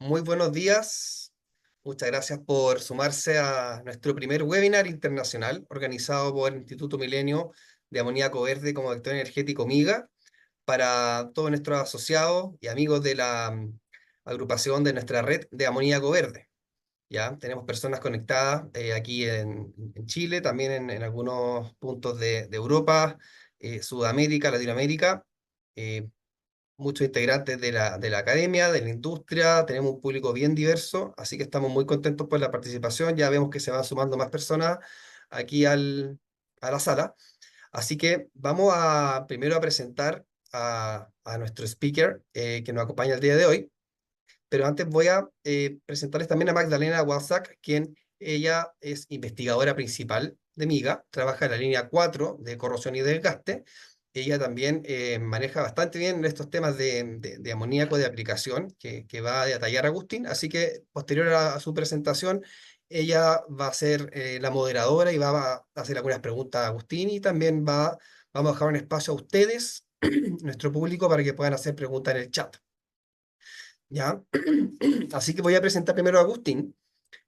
Muy buenos días. Muchas gracias por sumarse a nuestro primer webinar internacional organizado por el Instituto Milenio de Amoníaco Verde como vector energético MIGA para todos nuestros asociados y amigos de la agrupación de nuestra red de amoníaco verde. Ya tenemos personas conectadas aquí en Chile, también en algunos puntos de Europa, Sudamérica, Latinoamérica. eh, Muchos integrantes de la academia, de la industria, tenemos un público bien diverso, así que estamos muy contentos por la participación, ya vemos que se van sumando más personas aquí a la sala, así que vamos primero a presentar a nuestro speaker que nos acompaña el día de hoy, pero antes voy a presentarles también a Magdalena Walczak, quien ella es investigadora principal de MIGA, trabaja en la línea 4 de corrosión y desgaste. Ella también maneja bastante bien estos temas de amoníaco de aplicación que va a detallar Agustín, así que posterior a su presentación, ella va a ser la moderadora y va a hacer algunas preguntas a Agustín y también vamos a dejar un espacio a ustedes, nuestro público, para que puedan hacer preguntas en el chat. ¿Ya? Así que voy a presentar primero a Agustín,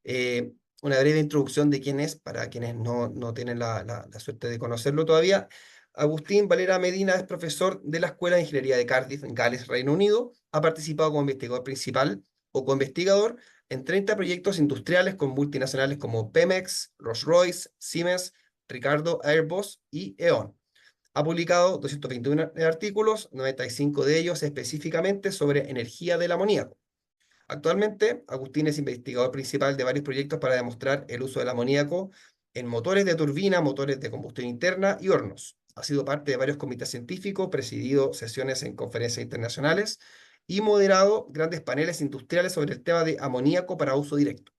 eh, una breve introducción de quién es, para quienes no tienen la suerte de conocerlo todavía. Agustín Valera Medina es profesor de la Escuela de Ingeniería de Cardiff, en Gales, Reino Unido. Ha participado como investigador principal o co-investigador en 30 proyectos industriales con multinacionales como Pemex, Rolls-Royce, Siemens, Ricardo, Airbus y E.ON. Ha publicado 221 artículos, 95 de ellos específicamente sobre energía del amoníaco. Actualmente, Agustín es investigador principal de varios proyectos para demostrar el uso del amoníaco en motores de turbina, motores de combustión interna y hornos. Ha sido parte de varios comités científicos, presidido sesiones en conferencias internacionales y moderado grandes paneles industriales sobre el tema de amoníaco para uso directo.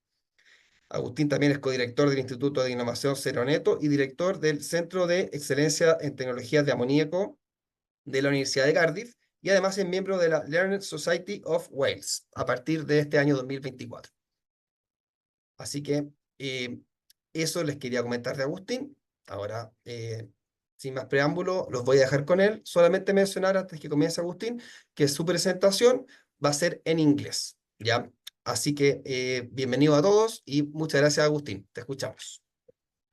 Agustín también es codirector del Instituto de Innovación Cero Neto y director del Centro de Excelencia en Tecnologías de Amoníaco de la Universidad de Cardiff, y además es miembro de la Learned Society of Wales a partir de este año 2024. Así que eso les quería comentar de Agustín. Ahora, sin más preámbulo, los voy a dejar con él. Solamente mencionar antes que comience Agustín que su presentación va a ser en inglés, ¿ya? Así que bienvenido a todos y muchas gracias, Agustín. Te escuchamos.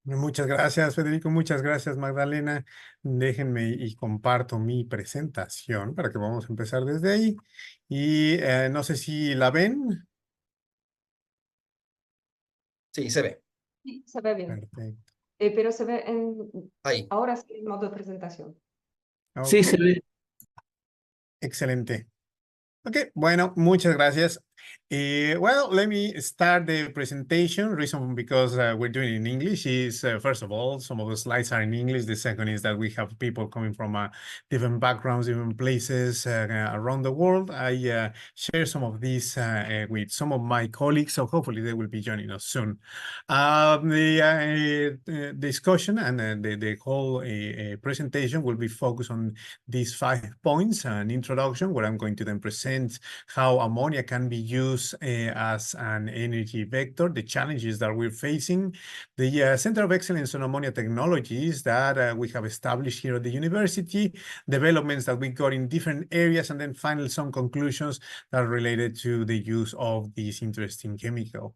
Muchas gracias, Federico. Muchas gracias, Magdalena. Déjenme y comparto mi presentación para que vamos a empezar desde ahí. Y no sé si la ven. Sí, se ve. Sí, se ve bien. Perfecto. Pero se ve Ahí. ahora sí en modo de presentación. Sí, Ok, se ve. excelente. Ok, bueno, muchas gracias. Well, let me start the presentation. Reason because we're doing it in English is, first of all, some of the slides are in English. The second is that we have people coming from different backgrounds, different places around the world. I share some of these with some of my colleagues, so hopefully they will be joining us soon. The discussion and the whole presentation will be focused on these 5 points: an introduction, where I'm going to then present how ammonia can be used as an energy vector, the challenges that we're facing, the Center of Excellence on Ammonia Technologies that we have established here at the university, developments that we got in different areas, and then finally some conclusions that are related to the use of this interesting chemical.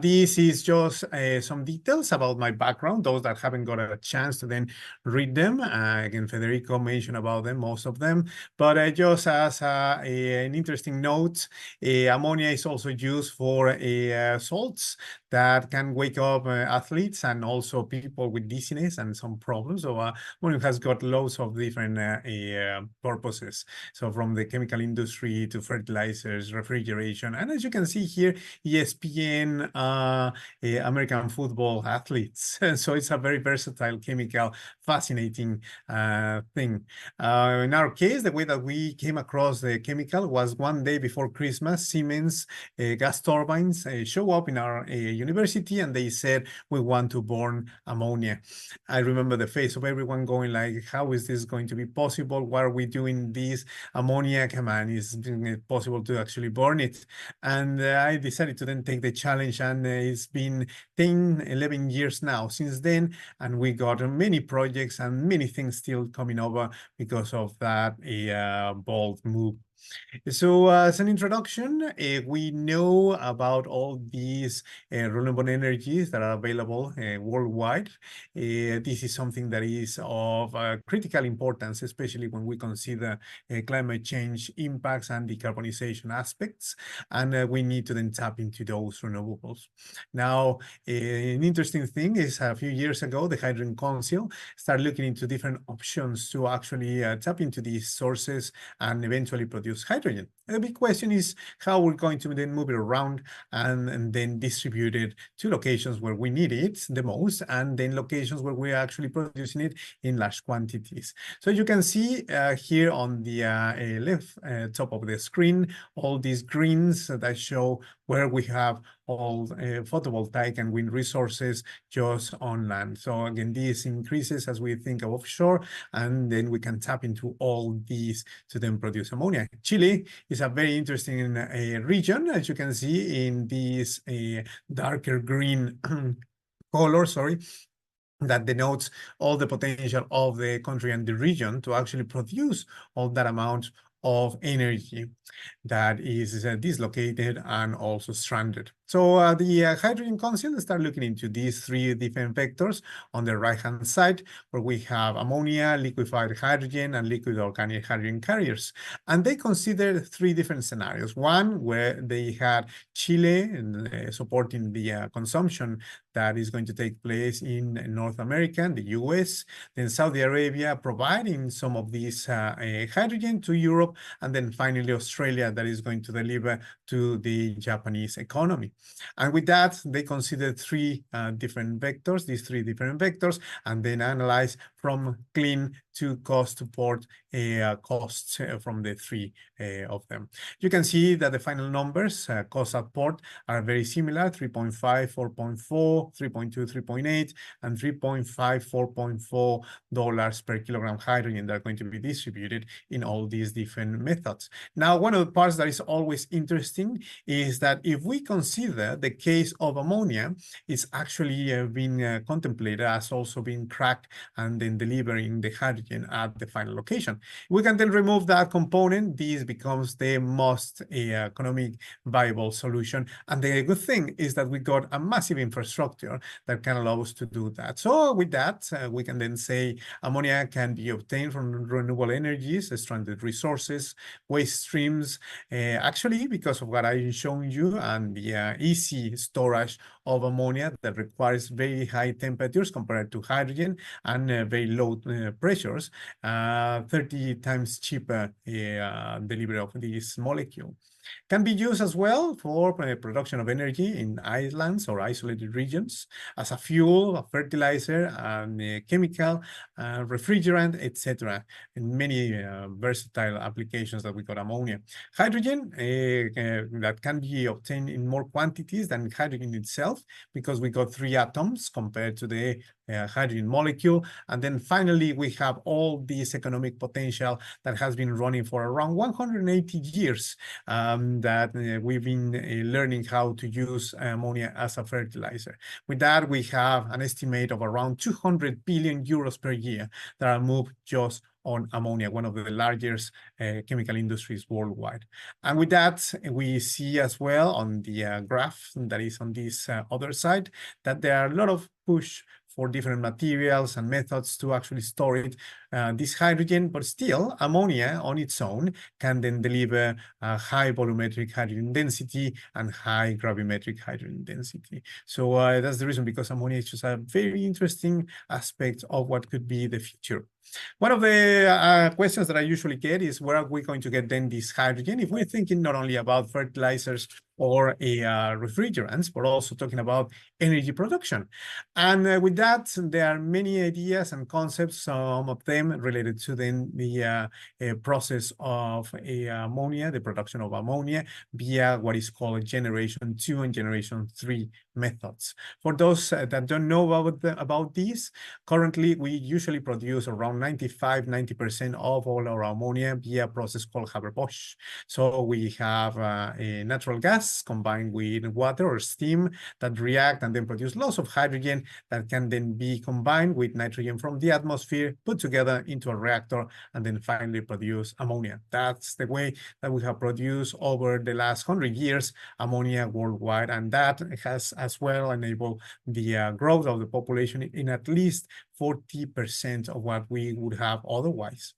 This is just some details about my background, those that haven't got a chance to then read them. Again, Federico mentioned about them, most of them, but just as an interesting note, ammonia is also used for salts that can wake up athletes and also people with dizziness and some problems. So ammonia has got loads of different purposes. So from the chemical industry to fertilizers, refrigeration, and as you can see here, ESPN, American football athletes. So it's a very versatile chemical, fascinating thing. In our case, the way that we came across the chemical was one day before Christmas. Siemens gas turbines show up in our university, and they said, we want to burn ammonia. I remember the face of everyone going like, how is this going to be possible? Why are we doing this? Ammonia, come on, is it possible to actually burn it? And I decided to then take the challenge, and it's been 10, 11 years now since then, and we got many projects and many things still coming over because of that bold move. So as an introduction, we know about all these renewable energies that are available worldwide. This is something that is of critical importance, especially when we consider climate change impacts and decarbonization aspects. And we need to then tap into those renewables. Now, an interesting thing is a few years ago, the Hydrogen Council started looking into different options to actually tap into these sources and eventually produce hydrogen. And the big question is how we're going to then move it around and then distribute it to locations where we need it the most, and then locations where we're actually producing it in large quantities. So you can see here on the left top of the screen, all these greens that show where we have all photovoltaic and wind resources just on land. So again, this increases as we think of offshore, and then we can tap into all these to then produce ammonia. Chile is a very interesting region, as you can see in this darker green color, sorry, that denotes all the potential of the country and the region to actually produce all that amount of energy that is dislocated and also stranded. So the Hydrogen Council started looking into these three different vectors on the right-hand side, where we have ammonia, liquefied hydrogen, and liquid organic hydrogen carriers. And they considered three different scenarios. One where they had Chile supporting the consumption that is going to take place in North America, the US, then Saudi Arabia providing some of this hydrogen to Europe, and then finally Australia that is going to deliver to the Japanese economy. And with that, they considered three different vectors, these three different vectors, and then analyze from clean to cost to port costs from the three of them. You can see that the final numbers, cost at port, are very similar, 3.5, 4.4, 3.2, 3.8, and 3.5, $4.4 per kilogram hydrogen that are going to be distributed in all these different methods. Now, one of the parts that is always interesting is that if we consider the case of ammonia, it's actually being contemplated as also being cracked and then delivering the hydrogen at the final location. We can then remove that component. This becomes the most economic viable solution. And the good thing is that we got a massive infrastructure that can allow us to do that. So with that, we can then say ammonia can be obtained from renewable energies, stranded resources, waste streams, actually because of what I've shown you and the easy storage of ammonia that requires very high temperatures compared to hydrogen and very low pressures, 30 times cheaper delivery of this molecule. Can be used as well for production of energy in islands or isolated regions, as a fuel, a fertilizer, and a chemical, refrigerant, etc. In many versatile applications that we got ammonia. Hydrogen that can be obtained in more quantities than hydrogen itself, because we got 3 atoms compared to the hydrogen molecule. And then finally, we have all this economic potential that has been running for around 180 years that we've been learning how to use ammonia as a fertilizer. With that, we have an estimate of around 200 billion euros per year that are moved just on ammonia, one of the largest chemical industries worldwide. And with that, we see as well on the graph that is on this other side, that there are a lot of push for different materials and methods to actually store it, this hydrogen, but still ammonia on its own can then deliver a high volumetric hydrogen density and high gravimetric hydrogen density. So that's the reason, because ammonia is just a very interesting aspect of what could be the future. One of the questions that I usually get is, where are we going to get then this hydrogen? If we're thinking not only about fertilizers or refrigerants, but also talking about energy production. And with that, there are many ideas and concepts, some of them related to then the process of ammonia, the production of ammonia via what is called generation 2 and generation 3 methods. For those that don't know about these, currently we usually produce around 90% of all our ammonia via a process called Haber-Bosch. So we have a natural gas combined with water or steam that react and then produce lots of hydrogen that can then be combined with nitrogen from the atmosphere, put together into a reactor, and then finally produce ammonia. That's the way that we have produced over the last 100 years ammonia worldwide, and that has as well enabled the growth of the population in at least 40% of what we would have otherwise.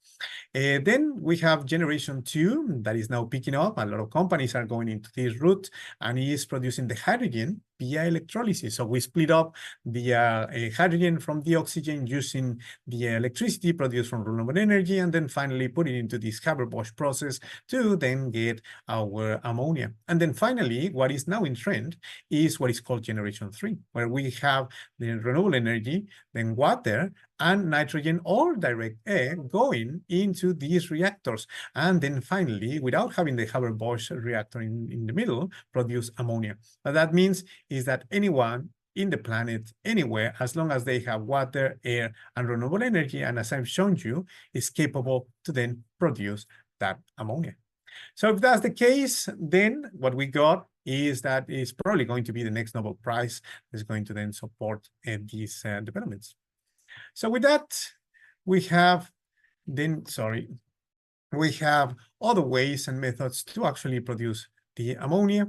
Then we have generation 2 that is now picking up. A lot of companies are going into this route and is producing the hydrogen via electrolysis. So we split up the hydrogen from the oxygen using the electricity produced from renewable energy, and then finally put it into this Haber-Bosch process to then get our ammonia. And then finally, what is now in trend is what is called generation 3, where we have the renewable energy, then water, and nitrogen or direct air going into these reactors. And then finally, without having the Haber-Bosch reactor in the middle, produce ammonia. What that means is that anyone in the planet, anywhere, as long as they have water, air, and renewable energy, and as I've shown you, is capable to then produce that ammonia. So if that's the case, then what we got is that it's probably going to be the next Nobel Prize that's going to then support these developments. So with that, we have other ways and methods to actually produce the ammonia,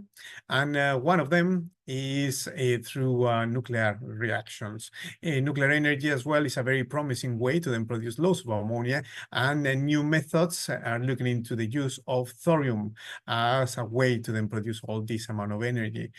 and one of them is through nuclear reactions. Nuclear energy as well is a very promising way to then produce lots of ammonia, and new methods are looking into the use of thorium as a way to then produce all this amount of energy.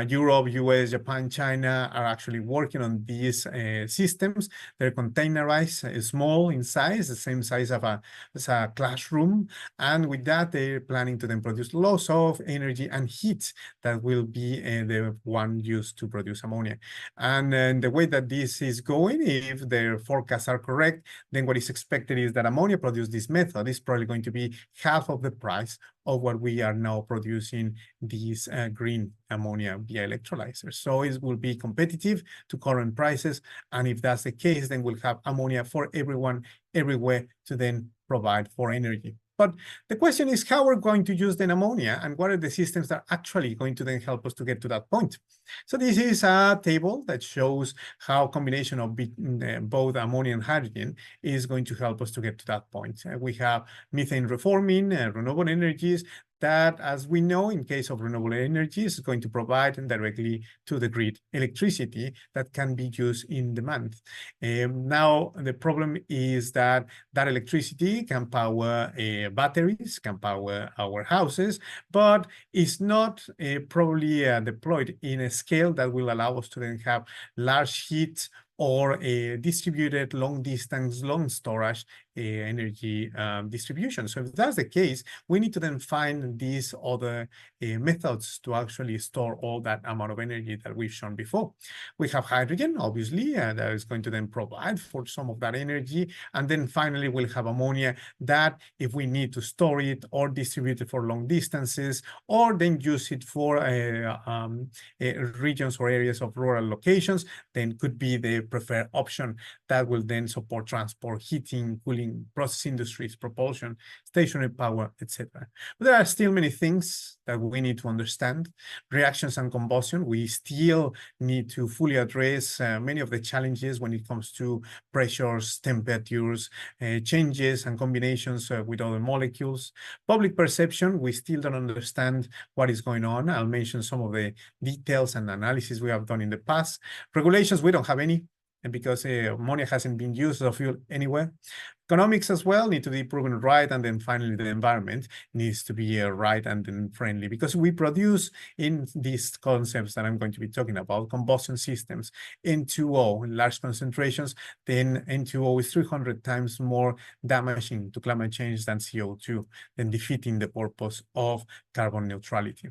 Europe, US, Japan, China are actually working on these systems. They're containerized, small in size, the same size of as a classroom, and with that they're planning to then produce lots of energy and heat that will be the one used to produce ammonia. And the way that this is going, if their forecasts are correct, then what is expected is that ammonia produced this method is probably going to be half of the price of what we are now producing these green ammonia via electrolyzers. So it will be competitive to current prices, and if that's the case, then we'll have ammonia for everyone, everywhere, to then provide for energy. But the question is how we're going to use the ammonia, and what are the systems that are actually going to then help us to get to that point. So this is a table that shows how combination of both ammonia and hydrogen is going to help us to get to that point. We have methane reforming, renewable energies, that, as we know, in case of renewable energy, is going to provide directly to the grid electricity that can be used in demand. Now, the problem is that that electricity can power batteries, can power our houses, but it's not probably deployed in a scale that will allow us to then have large heat or a distributed long distance, long storage energy distribution. So if that's the case, we need to then find these other methods to actually store all that amount of energy that we've shown before. We have hydrogen, obviously, that is going to then provide for some of that energy. And then finally, we'll have ammonia that if we need to store it or distribute it for long distances, or then use it for regions or areas of rural locations, then could be the preferred option that will then support transport, heating, cooling, process industries, propulsion, stationary power, etc. But there are still many things that we need to understand. Reactions and combustion, we still need to fully address many of the challenges when it comes to pressures, temperatures, changes and combinations with other molecules. Public perception, we still don't understand what is going on. I'll mention some of the details and analysis we have done in the past. Regulations, we don't have any, and because ammonia hasn't been used as a fuel anywhere. Economics as well need to be proven right, and then finally the environment needs to be right and then friendly, because we produce in these concepts that I'm going to be talking about, combustion systems, N2O in large concentrations, then N2O is 300 times more damaging to climate change than CO2, then defeating the purpose of carbon neutrality.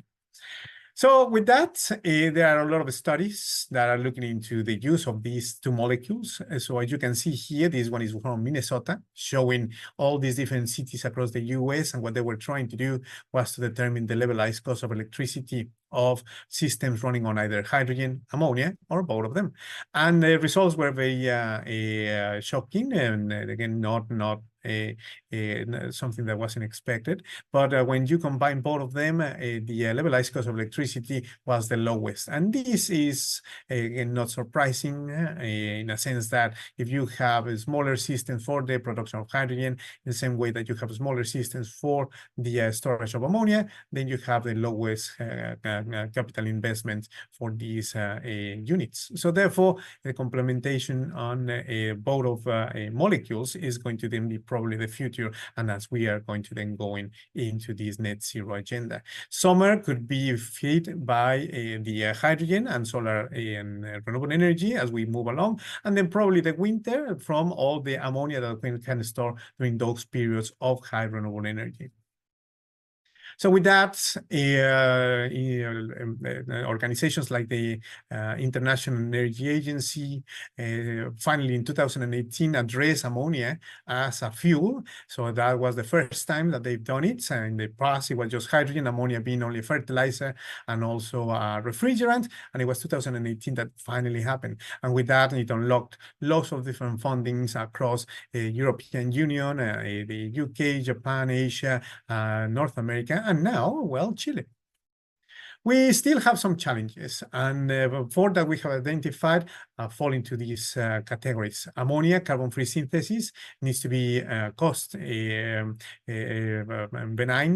So with that, there are a lot of studies that are looking into the use of these two molecules. So as you can see here, this one is from Minnesota, showing all these different cities across the US, and what they were trying to do was to determine the levelized cost of electricity of systems running on either hydrogen, ammonia, or both of them. And the results were very shocking, and again, not something that wasn't expected. But when you combine both of them, the levelized cost of electricity was the lowest. And this is, again, not surprising in a sense that if you have a smaller system for the production of hydrogen, in the same way that you have smaller systems for the storage of ammonia, then you have the lowest capital investment for these units. So therefore, the complementation on both of molecules is going to then be probably the future, and as we are going to then go into this net zero agenda. Summer could be fed by the hydrogen and solar and renewable energy as we move along, and then probably the winter from all the ammonia that we can store during those periods of high renewable energy. So with that, organizations like the International Energy Agency finally in 2018 addressed ammonia as a fuel. So that was the first time that they've done it. So in the past, it was just hydrogen, ammonia being only a fertilizer and also a refrigerant. And it was 2018 that finally happened. And with that, it unlocked lots of different fundings across the European Union, the UK, Japan, Asia, North America, and now, well, Chile. We still have some challenges, and four that we have identified fall into these categories. Ammonia, carbon-free synthesis needs to be cost benign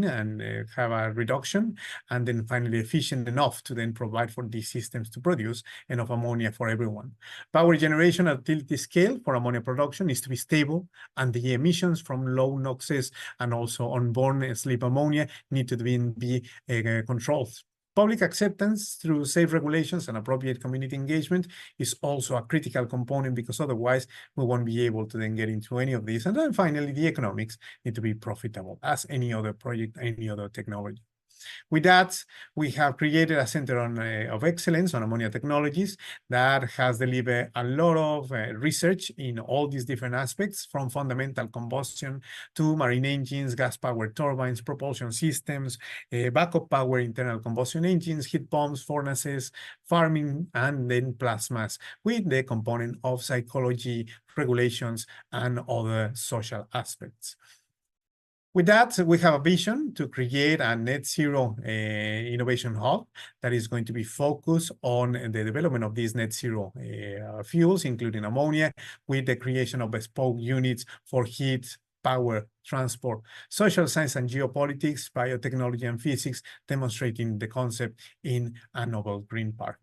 and have a reduction, and then finally efficient enough to then provide for these systems to produce enough ammonia for everyone. Power generation at utility scale for ammonia production needs to be stable, and the emissions from low NOxes and also onboard sleep ammonia need to be controlled. Public acceptance through safe regulations and appropriate community engagement is also a critical component, because otherwise we won't be able to then get into any of these. And then finally, the economics need to be profitable as any other project, any other technology. With that, we have created a center of excellence on ammonia technologies that has delivered a lot of research in all these different aspects, from fundamental combustion to marine engines, gas-powered turbines, propulsion systems, backup power, internal combustion engines, heat pumps, furnaces, farming, and then plasmas, with the component of psychology, regulations, and other social aspects. With that, we have a vision to create a net zero innovation hub that is going to be focused on the development of these net zero fuels, including ammonia, with the creation of bespoke units for heat, power, transport, social science and geopolitics, biotechnology and physics, demonstrating the concept in a novel green park.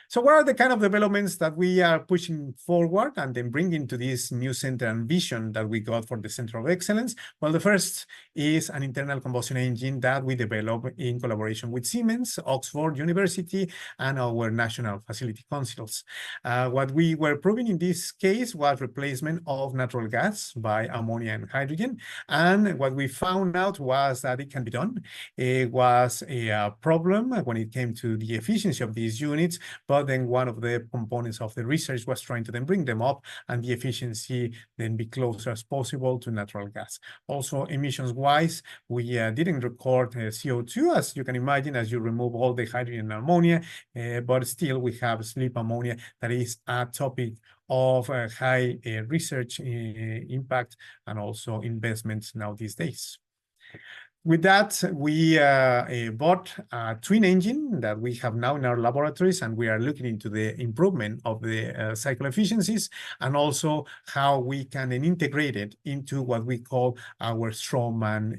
So what are the kind of developments that we are pushing forward and then bringing to this new center and vision that we got for the Center of Excellence? Well, the first is an internal combustion engine that we develop in collaboration with Siemens, Oxford University, and our national facility councils. What we were proving in this case was replacement of natural gas by ammonia and hydrogen. And what we found out was that it can be done. It was a problem when it came to the efficiency of these units, but then one of the components of the research was trying to then bring them up and the efficiency then be closer as possible to natural gas. Also, emissions-wise, we didn't record CO2, as you can imagine, as you remove all the hydrogen and ammonia, but still we have sleep ammonia that is a topic of high research impact and also investments now these days. With that, we bought a twin engine that we have now in our laboratories, and we are looking into the improvement of the cycle efficiencies and also how we can then integrate it into what we call our Strawman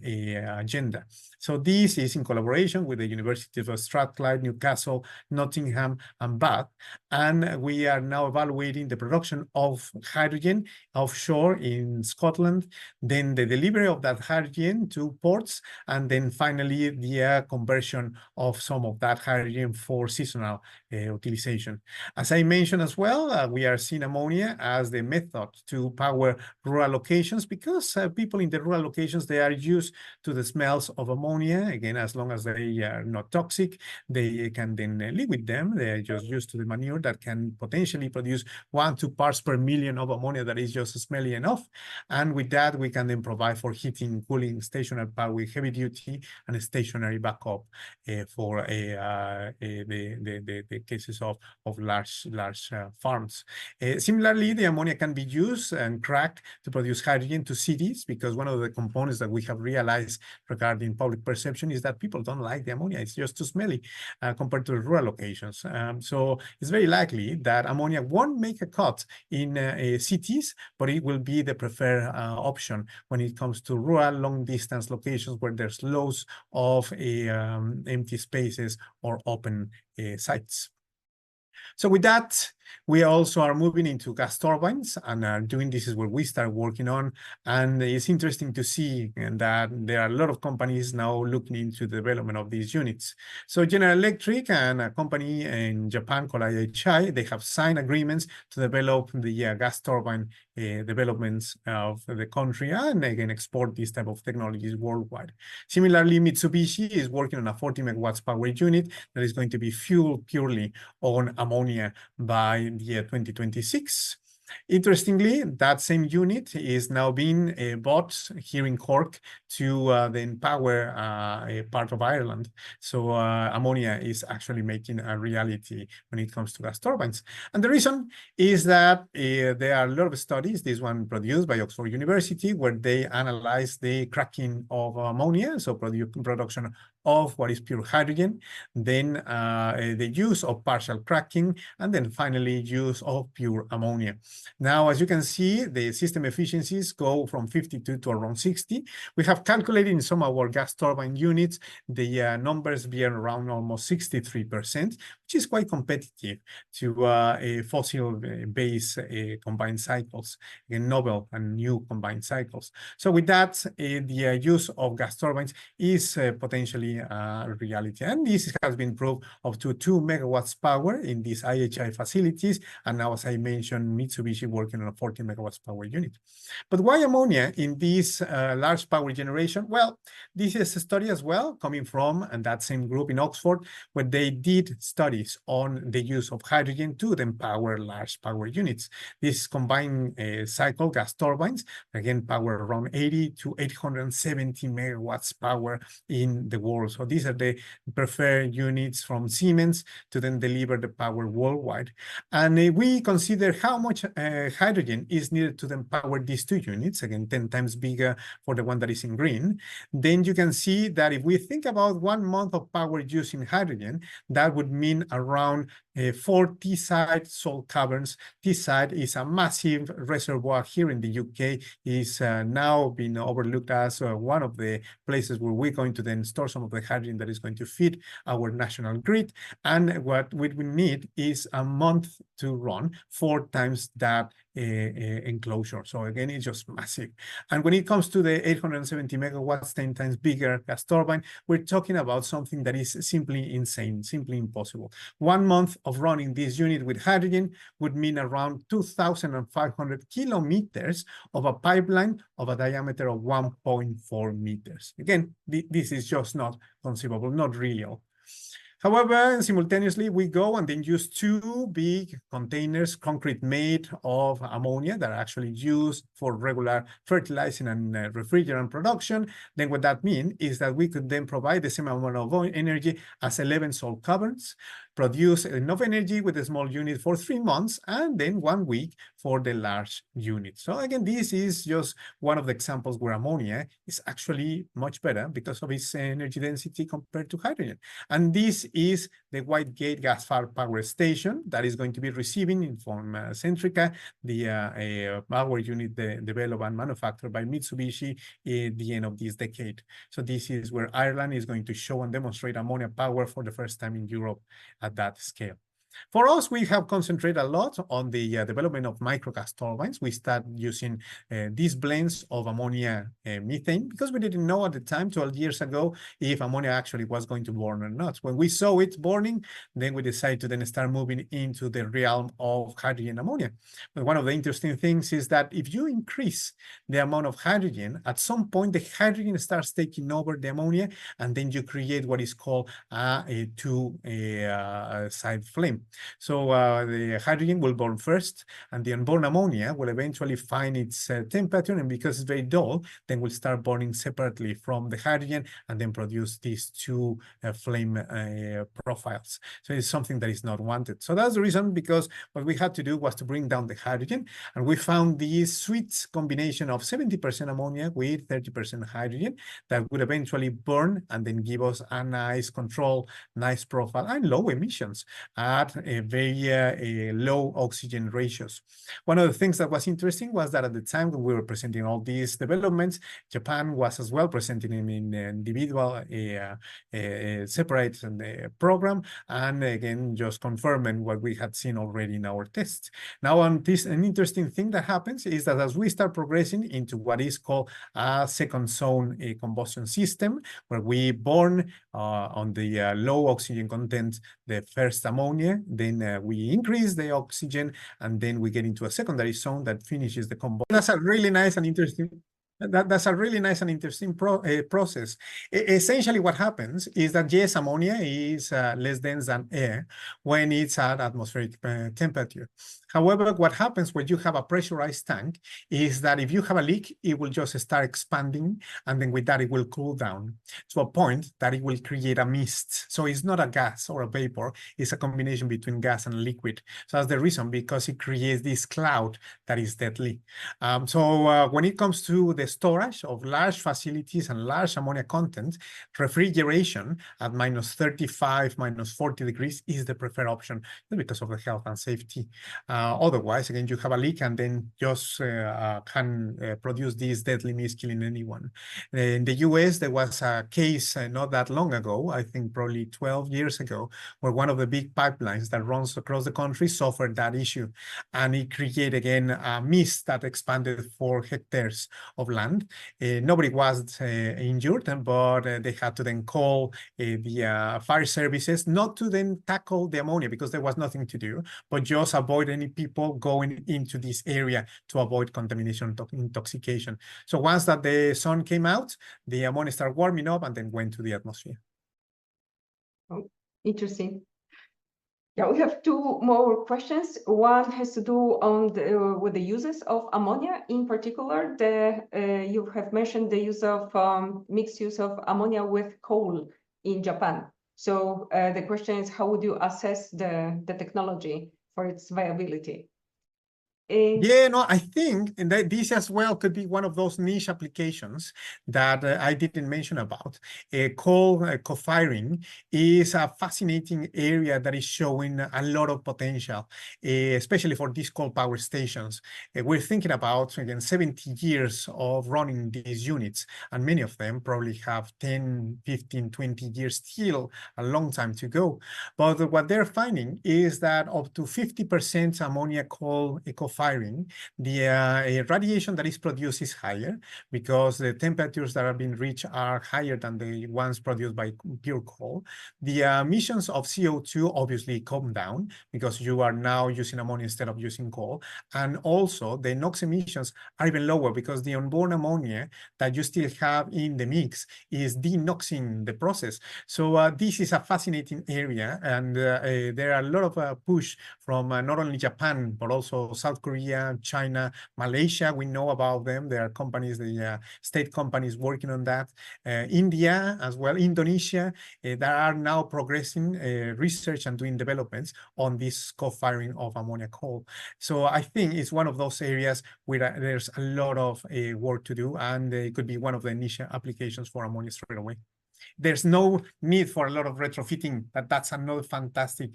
agenda. So this is in collaboration with the University of Strathclyde, Newcastle, Nottingham, and Bath. And we are now evaluating the production of hydrogen offshore in Scotland, then the delivery of that hydrogen to ports, and then finally the conversion of some of that hydrogen for seasonal utilization. As I mentioned as well, we are seeing ammonia as the method to power rural locations, because people in the rural locations, they are used to the smells of ammonia. Again, as long as they are not toxic, they can then live with them. They are just used to the manure that can potentially produce 1-2 parts per million of ammonia that is just smelly enough. And with that, we can then provide for heating, cooling, stationary power, heavy duty and stationary backup for the cases of large farms. Similarly, the ammonia can be used and cracked to produce hydrogen to cities, because one of the components that we have realized regarding public perception is that people don't like the ammonia. It's just too smelly compared to rural locations. So it's very likely that ammonia won't make a cut in cities, but it will be the preferred option when it comes to rural long-distance locations where there's loads of empty spaces or open sites. So with that, we also are moving into gas turbines, and doing this is what we start working on. And it's interesting to see that there are a lot of companies now looking into the development of these units. So General Electric and a company in Japan called IHI, they have signed agreements to develop the gas turbine developments of the country, and again export these type of technologies worldwide. Similarly, Mitsubishi is working on a 40 megawatts power unit that is going to be fueled purely on ammonia by the year 2026. Interestingly, that same unit is now being bought here in Cork to then power a part of Ireland. So ammonia is actually making a reality when it comes to gas turbines. And the reason is that there are a lot of studies, this one produced by Oxford University, where they analyze the cracking of ammonia, so production of what is pure hydrogen, then the use of partial cracking, and then finally use of pure ammonia. Now, as you can see, the system efficiencies go from 52 to around 60. We have calculated in some of our gas turbine units, the numbers being around almost 63%, which is quite competitive to fossil-based combined cycles, novel and new combined cycles. So with that, the use of gas turbines is potentially a reality. And this has been proved up to 2 megawatts power in these IHI facilities. And now, as I mentioned, Mitsubishi working on a 40 megawatts power unit. But why ammonia in this large power generation? Well, this is a study as well coming from that same group in Oxford, where they did studies on the use of hydrogen to then power large power units. This combined cycle gas turbines, again, power around 80 to 870 megawatts power in the world. So these are the preferred units from Siemens to then deliver the power worldwide. And we consider how much hydrogen is needed to then power these two units, again, 10 times bigger for the one that is in green. Then you can see that if we think about 1 month of power using hydrogen, that would mean around 4 Teesside salt caverns. Teesside is a massive reservoir here in the UK. Is now being overlooked as one of the places where we're going to then store some of the hydrogen that is going to feed our national grid. And what we need is a month to run 4 times that enclosure. So again, it's just massive. And when it comes to the 870 megawatts, 10 times bigger gas turbine, we're talking about something that is simply insane, simply impossible. 1 month of running this unit with hydrogen would mean around 2,500 kilometers of a pipeline of a diameter of 1.4 meters. Again, this is just not conceivable, not real. However, simultaneously, we go and then use 2 big containers, concrete made of ammonia, that are actually used for regular fertilizing and refrigerant production. Then what that means is that we could then provide the same amount of energy as 11 salt caverns, produce enough energy with a small unit for 3 months, and then 1 week for the large unit. So again, this is just one of the examples where ammonia is actually much better because of its energy density compared to hydrogen. And this is the White Gate gas-fired power station that is going to be receiving from Centrica, the power unit developed and manufactured by Mitsubishi at the end of this decade. So this is where Ireland is going to show and demonstrate ammonia power for the first time in Europe at that scale. For us, we have concentrated a lot on the development of microgas turbines. We start using these blends of ammonia methane because we didn't know at the time, 12 years ago, if ammonia actually was going to burn or not. When we saw it burning, then we decided to then start moving into the realm of hydrogen ammonia. But one of the interesting things is that if you increase the amount of hydrogen, at some point the hydrogen starts taking over the ammonia, and then you create what is called a two-side flame. So the hydrogen will burn first, and the unborn ammonia will eventually find its temperature, and because it's very dull, then will start burning separately from the hydrogen and then produce these two flame profiles. So it's something that is not wanted. So that's the reason, because what we had to do was to bring down the hydrogen, and we found this sweet combination of 70% ammonia with 30% hydrogen that would eventually burn and then give us a nice control, nice profile, and low emissions at a very low oxygen ratios. One of the things that was interesting was that at the time when we were presenting all these developments, Japan was as well presenting them in individual separate program, and again just confirming what we had seen already in our tests. Now an interesting thing that happens is that as we start progressing into what is called a second zone combustion system, where we burn on the low oxygen content the first ammonia, then we increase the oxygen, and then we get into a secondary zone that finishes the combustion. That's a really nice and interesting. That's a really nice and interesting process. Essentially, what happens is that, yes, ammonia is less dense than air when it's at atmospheric temperature. However, what happens when you have a pressurized tank is that if you have a leak, it will just start expanding, and then with that, it will cool down to a point that it will create a mist. So it's not a gas or a vapor, it's a combination between gas and liquid. So that's the reason, because it creates this cloud that is deadly. So when it comes to the storage of large facilities and large ammonia content, refrigeration at -35, -40 degrees is the preferred option because of the health and safety. Otherwise, again, you have a leak and then just can produce this deadly mist, killing anyone. In the US, there was a case not that long ago, I think probably 12 years ago, where one of the big pipelines that runs across the country suffered that issue. And it created, again, a mist that expanded 4 hectares of land. Nobody was injured, but they had to then call the fire services, not to then tackle the ammonia because there was nothing to do, but just avoid any people going into this area to avoid contamination, intoxication. So once that the sun came out, the ammonia started warming up and then went to the atmosphere. Oh, interesting. Yeah, we have 2 more questions. One has to do on with the uses of ammonia. In particular, you have mentioned the use of mixed use of ammonia with coal in Japan. So the question is, how would you assess the technology for its viability? Yeah, no, I think that this as well could be one of those niche applications that I didn't mention about. Coal co-firing is a fascinating area that is showing a lot of potential, especially for these coal power stations. We're thinking about, again, 70 years of running these units, and many of them probably have 10, 15, 20 years, still a long time to go. But what they're finding is that up to 50% ammonia coal co-firing, the radiation that is produced is higher because the temperatures that are being reached are higher than the ones produced by pure coal. The emissions of CO2 obviously come down because you are now using ammonia instead of using coal. And also the NOx emissions are even lower because the unborn ammonia that you still have in the mix is denoxing the process. So this is a fascinating area, and there are a lot of push from not only Japan, but also South Korea, China, Malaysia. We know about them. There are companies, the state companies working on that. India as well, Indonesia, that are now progressing research and doing developments on this co-firing of ammonia coal. So I think it's one of those areas where there's a lot of work to do, and it could be one of the niche applications for ammonia straight away. There's no need for a lot of retrofitting, but that's another fantastic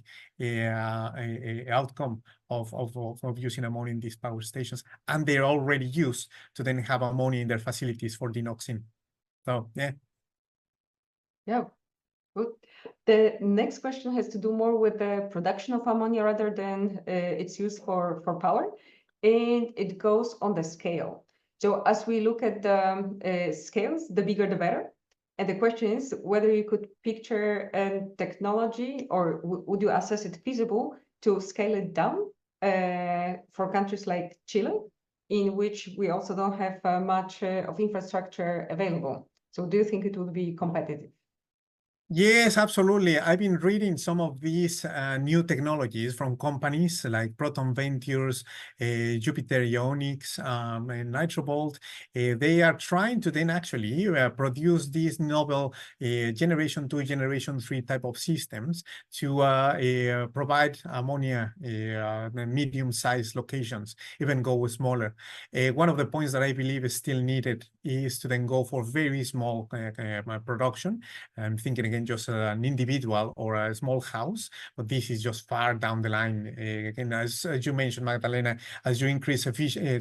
outcome of using ammonia in these power stations. And they're already used to then have ammonia in their facilities for denoxing. So, yeah. Yeah, good. The next question has to do more with the production of ammonia rather than its use for power. And it goes on the scale. So as we look at the scales, the bigger the better. And the question is whether you could picture a technology, or would you assess it feasible to scale it down for countries like Chile, in which we also don't have much of infrastructure available. So do you think it would be competitive? Yes, absolutely. I've been reading some of these new technologies from companies like Proton Ventures, Jupiter Ionics, and Nitrobolt. They are trying to then actually produce these novel generation 2, generation 3 type of systems to provide ammonia medium-sized locations, even go smaller. One of the points that I believe is still needed is to then go for very small production. I'm thinking again just an individual or a small house, but this is just far down the line. Again, as you mentioned, Magdalena, as you increase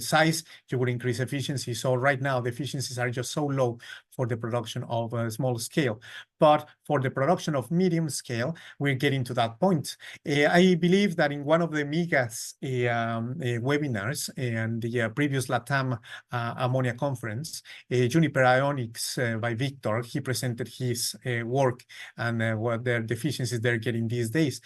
size, you would increase efficiency. So right now, the efficiencies are just so low for the production of a small scale. But for the production of medium scale, we're getting to that point. I believe that in one of the MIGA's webinars and the previous LATAM Ammonia conference, Juniper Ionics by Victor, he presented his work and what their deficiencies they're getting these days,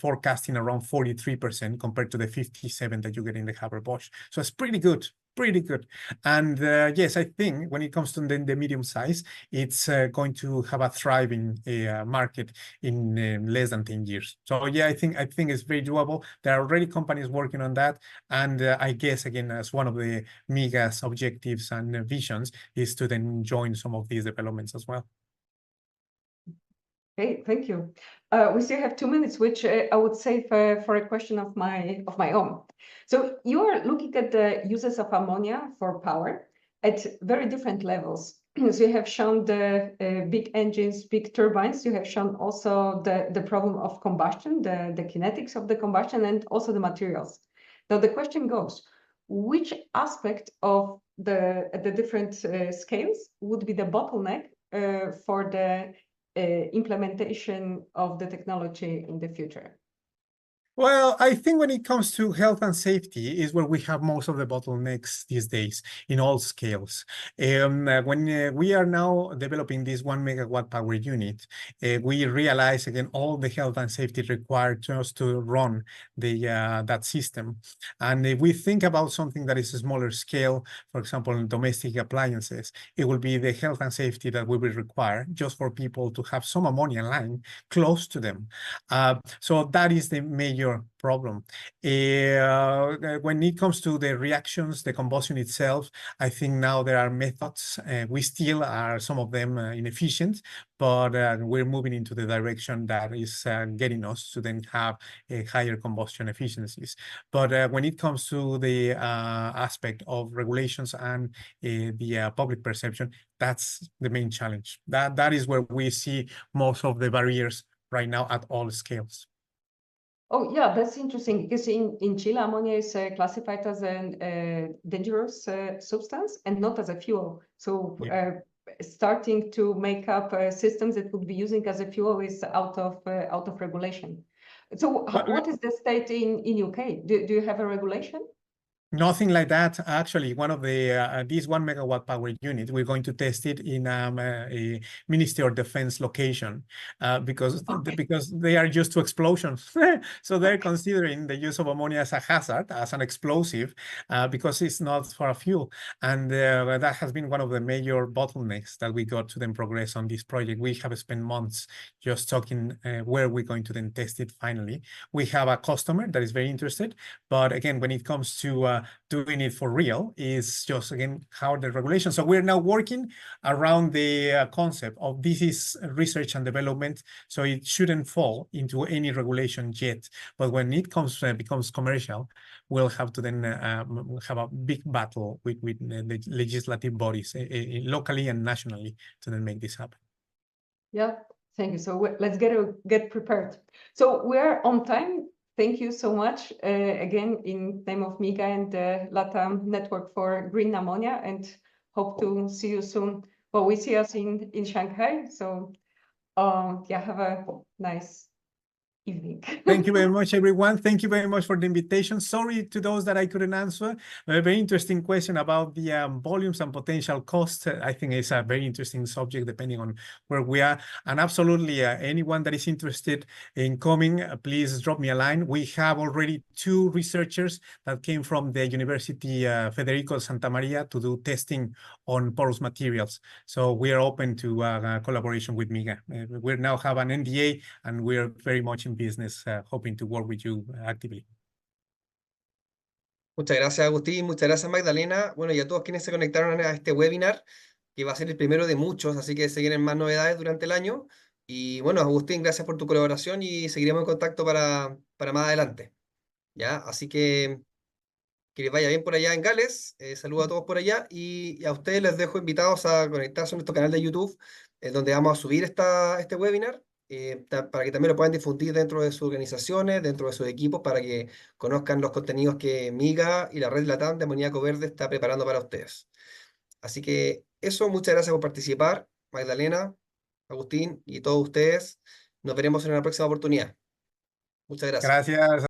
forecasting around 43% compared to the 57 that you get in the Haber-Bosch. So it's pretty good. Pretty good. And yes, I think when it comes to the medium size, it's going to have a thriving market in less than 10 years. So yeah, I think it's very doable. There are already companies working on that. And I guess, again, as one of the MIGA's objectives and visions is to then join some of these developments as well. Okay, thank you. We still have 2 minutes, which I would save for a question of my own. So you are looking at the uses of ammonia for power at very different levels. So you have shown the big engines, big turbines. You have shown also the problem of combustion, the kinetics of the combustion, and also the materials. Now the question goes, which aspect of the different scales would be the bottleneck for the implementation of the technology in the future? Well, I think when it comes to health and safety is where we have most of the bottlenecks these days in all scales. When we are now developing this 1 megawatt power unit, we realize again all the health and safety required just to run the that system. And if we think about something that is a smaller scale, for example, in domestic appliances, it will be the health and safety that we will require just for people to have some ammonia line close to them. So that is the major problem. When it comes to the reactions, the combustion itself, I think now there are methods. We still are some of them inefficient, but we're moving into the direction that is getting us to then have higher combustion efficiencies. But when it comes to the aspect of regulations and the public perception, that's the main challenge. That is where we see most of the barriers right now at all scales. Oh, yeah, that's interesting because in Chile, ammonia is classified as a dangerous substance and not as a fuel. So starting to make up systems that would be using as a fuel is out of regulation. So what is the state in UK? Do you have a regulation? Nothing like that. Actually, one of the this 1 megawatt power unit, we're going to test it in a Ministry of Defense location because they are used to explosions. So they're considering the use of ammonia as a hazard, as an explosive, because it's not for a fuel. And that has been one of the major bottlenecks that we got to then progress on this project. We have spent months just talking where we're going to then test it finally. We have a customer that is very interested, but again, when it comes to doing it for real is just, again, how the regulation. So we're now working around the concept of this is research and development, so it shouldn't fall into any regulation yet. But when it becomes commercial, we'll have to then have a big battle with the legislative bodies locally and nationally to then make this happen. Yeah, thank you. So let's get prepared. So we're on time. Thank you so much again in name of MIGA and the LATAM Network for Green Ammonia, and hope to see you soon. Well, we see us in Shanghai. So yeah, have a nice evening. Thank you very much, everyone. Thank you very much for the invitation. Sorry to those that I couldn't answer. A very interesting question about the volumes and potential costs. I think it's a very interesting subject depending on where we are. And absolutely, anyone that is interested in coming, please drop me a line. We have already 2 researchers that came from the University Federico Santa Maria to do testing on porous materials. So we are open to collaboration with MIGA. We now have an NDA and we're very much in business hoping to work with you actively. Muchas gracias, Agustín. Muchas gracias, Magdalena. Bueno, y a todos quienes se conectaron a este webinar, que va a ser el primero de muchos, así que se vienen más novedades durante el año. Y bueno, Agustín, gracias por tu colaboración y seguiremos en contacto para más adelante. ¿Ya? Así que les vaya bien por allá en Gales. Saludo a todos por allá y a ustedes les dejo invitados a conectarse a nuestro canal de YouTube, donde vamos a subir este webinar, para que también lo puedan difundir dentro de sus organizaciones, dentro de sus equipos, para que conozcan los contenidos que MIGA y la red LATAM de Amoníaco Verde está preparando para ustedes. Así que eso, muchas gracias por participar, Magdalena, Agustín y todos ustedes. Nos veremos en una próxima oportunidad. Muchas gracias. Gracias.